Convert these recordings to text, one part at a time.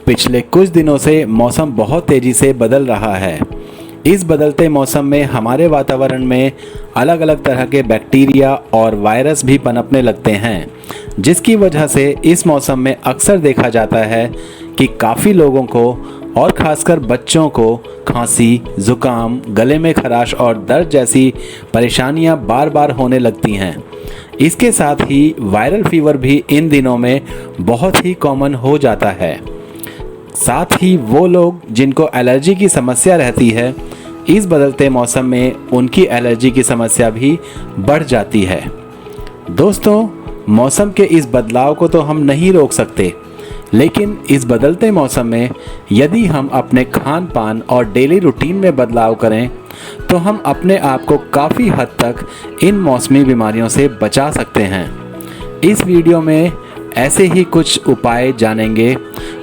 पिछले कुछ दिनों से मौसम बहुत तेज़ी से बदल रहा है। इस बदलते मौसम में हमारे वातावरण में अलग अलग तरह के बैक्टीरिया और वायरस भी पनपने लगते हैं, जिसकी वजह से इस मौसम में अक्सर देखा जाता है कि काफ़ी लोगों को और ख़ासकर बच्चों को खांसी, ज़ुकाम, गले में खराश और दर्द जैसी परेशानियां बार बार होने लगती हैं। इसके साथ ही वायरल फीवर भी इन दिनों में बहुत ही कॉमन हो जाता है। साथ ही वो लोग जिनको एलर्जी की समस्या रहती है, इस बदलते मौसम में उनकी एलर्जी की समस्या भी बढ़ जाती है। दोस्तों, मौसम के इस बदलाव को तो हम नहीं रोक सकते, लेकिन इस बदलते मौसम में यदि हम अपने खान पान और डेली रूटीन में बदलाव करें तो हम अपने आप को काफ़ी हद तक इन मौसमी बीमारियों से बचा सकते हैं। इस वीडियो में ऐसे ही कुछ उपाय जानेंगे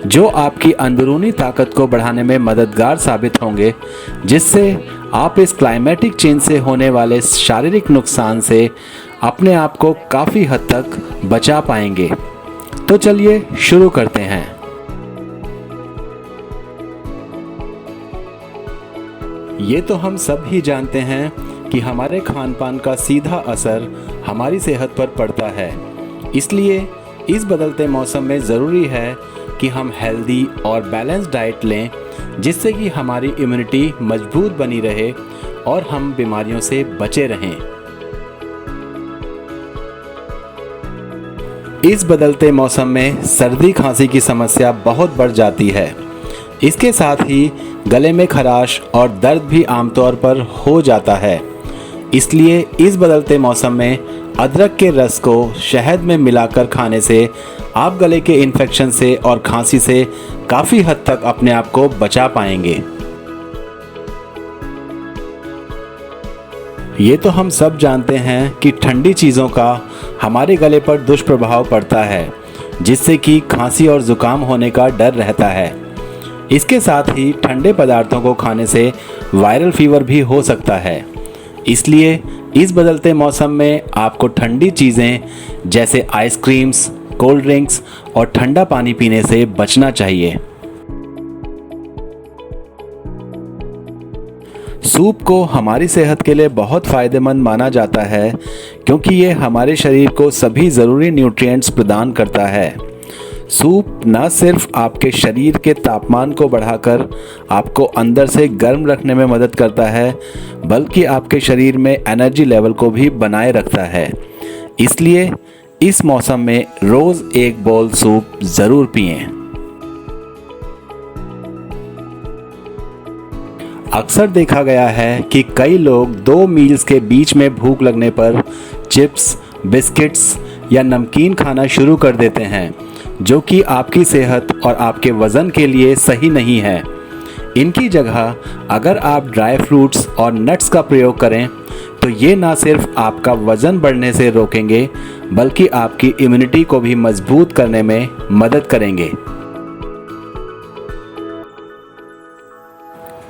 जो आपकी अंदरूनी ताकत को बढ़ाने में मददगार साबित होंगे, जिससे आप इस क्लाइमेटिक चेंज से होने वाले शारीरिक नुकसान से अपने आप को काफ़ी हद तक बचा पाएंगे। तो चलिए शुरू करते हैं। ये तो हम सब ही जानते हैं कि हमारे खान पान का सीधा असर हमारी सेहत पर पड़ता है। इसलिए इस बदलते मौसम में ज़रूरी है कि हम हेल्दी और बैलेंस डाइट लें, जिससे कि हमारी इम्यूनिटी मजबूत बनी रहे और हम बीमारियों से बचे रहें। इस बदलते मौसम में सर्दी खांसी की समस्या बहुत बढ़ जाती है। इसके साथ ही गले में खराश और दर्द भी आमतौर पर हो जाता है। इसलिए इस बदलते मौसम में अदरक के रस को शहद में मिलाकर खाने से आप गले के इन्फेक्शन से और खांसी से काफ़ी हद तक अपने आप को बचा पाएंगे। ये तो हम सब जानते हैं कि ठंडी चीज़ों का हमारे गले पर दुष्प्रभाव पड़ता है, जिससे कि खांसी और ज़ुकाम होने का डर रहता है। इसके साथ ही ठंडे पदार्थों को खाने से वायरल फीवर भी हो सकता है। इसलिए इस बदलते मौसम में आपको ठंडी चीज़ें जैसे आइसक्रीम्स, कोल्ड ड्रिंक्स और ठंडा पानी पीने से बचना चाहिए। सूप को हमारी सेहत के लिए बहुत फ़ायदेमंद माना जाता है, क्योंकि ये हमारे शरीर को सभी ज़रूरी न्यूट्रिएंट्स प्रदान करता है। सूप न सिर्फ आपके शरीर के तापमान को बढ़ाकर आपको अंदर से गर्म रखने में मदद करता है, बल्कि आपके शरीर में एनर्जी लेवल को भी बनाए रखता है। इसलिए इस मौसम में रोज़ एक बाउल सूप ज़रूर पिएं। अक्सर देखा गया है कि कई लोग 2 मील्स के बीच में भूख लगने पर चिप्स, बिस्किट्स या नमकीन खाना शुरू कर देते हैं, जो कि आपकी सेहत और आपके वज़न के लिए सही नहीं है। इनकी जगह अगर आप ड्राई फ्रूट्स और नट्स का प्रयोग करें तो ये ना सिर्फ आपका वज़न बढ़ने से रोकेंगे, बल्कि आपकी इम्यूनिटी को भी मजबूत करने में मदद करेंगे।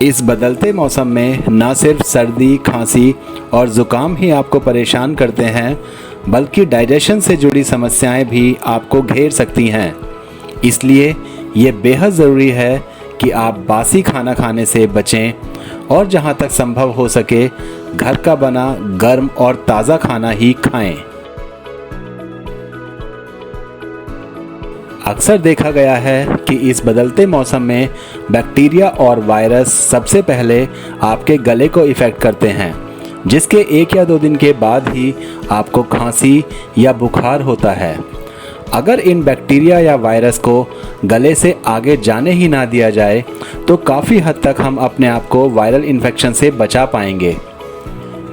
इस बदलते मौसम में ना सिर्फ सर्दी, खांसी और ज़ुकाम ही आपको परेशान करते हैं, बल्कि डाइजेशन से जुड़ी समस्याएं भी आपको घेर सकती हैं। इसलिए ये बेहद ज़रूरी है कि आप बासी खाना खाने से बचें और जहां तक संभव हो सके घर का बना गर्म और ताज़ा खाना ही खाएं। अक्सर देखा गया है कि इस बदलते मौसम में बैक्टीरिया और वायरस सबसे पहले आपके गले को इफ़ेक्ट करते हैं, जिसके 1 या 2 दिन के बाद ही आपको खांसी या बुखार होता है। अगर इन बैक्टीरिया या वायरस को गले से आगे जाने ही ना दिया जाए तो काफ़ी हद तक हम अपने आप को वायरल इन्फेक्शन से बचा पाएंगे।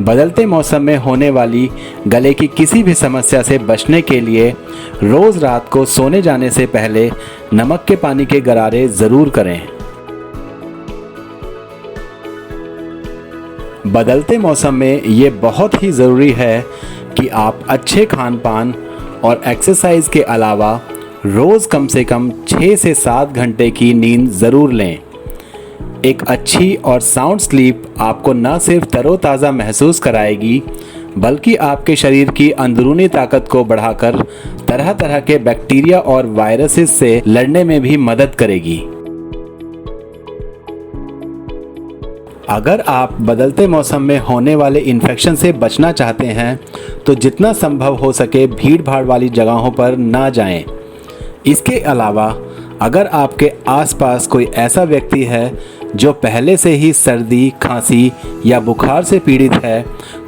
बदलते मौसम में होने वाली गले की किसी भी समस्या से बचने के लिए रोज़ रात को सोने जाने से पहले नमक के पानी के गरारे ज़रूर करें। बदलते मौसम में ये बहुत ही ज़रूरी है कि आप अच्छे खान पान और एक्सरसाइज के अलावा रोज़ कम से कम 6 से 7 घंटे की नींद ज़रूर लें। एक अच्छी और साउंड स्लीप आपको न सिर्फ तरोताज़ा महसूस कराएगी, बल्कि आपके शरीर की अंदरूनी ताकत को बढ़ाकर तरह तरह के बैक्टीरिया और वायरसेस से लड़ने में भी मदद करेगी। अगर आप बदलते मौसम में होने वाले इन्फेक्शन से बचना चाहते हैं तो जितना संभव हो सके भीड़ भाड़ वाली जगहों पर ना जाएं। इसके अलावा अगर आपके आसपास कोई ऐसा व्यक्ति है जो पहले से ही सर्दी, खांसी या बुखार से पीड़ित है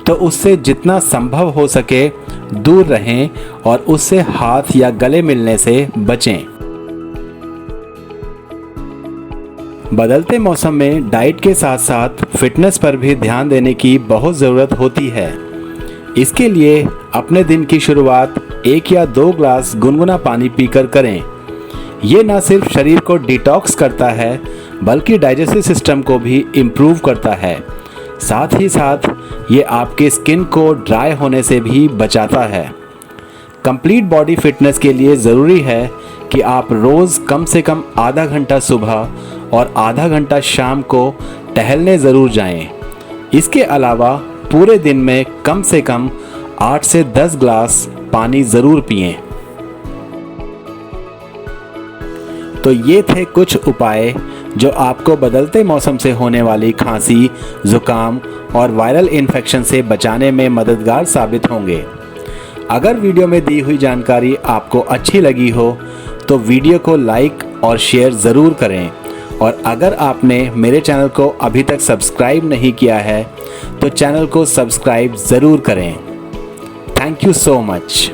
तो उससे जितना संभव हो सके दूर रहें और उससे हाथ या गले मिलने से बचें। बदलते मौसम में डाइट के साथ साथ फिटनेस पर भी ध्यान देने की बहुत ज़रूरत होती है। इसके लिए अपने दिन की शुरुआत 1 या 2 ग्लास गुनगुना पानी पीकर करें। ये न सिर्फ शरीर को डिटॉक्स करता है बल्कि डाइजेस्टिव सिस्टम को भी इम्प्रूव करता है। साथ ही साथ ये आपके स्किन को ड्राई होने से भी बचाता है। कंप्लीट बॉडी फिटनेस के लिए ज़रूरी है कि आप रोज़ कम से कम आधा घंटा सुबह और आधा घंटा शाम को टहलने ज़रूर जाएं। इसके अलावा पूरे दिन में कम से कम 8 से 10 ग्लास पानी ज़रूर पिएं। तो ये थे कुछ उपाय जो आपको बदलते मौसम से होने वाली खांसी, ज़ुकाम और वायरल इन्फेक्शन से बचाने में मददगार साबित होंगे। अगर वीडियो में दी हुई जानकारी आपको अच्छी लगी हो तो वीडियो को लाइक और शेयर ज़रूर करें, और अगर आपने मेरे चैनल को अभी तक सब्सक्राइब नहीं किया है तो चैनल को सब्सक्राइब ज़रूर करें। Thank you so much.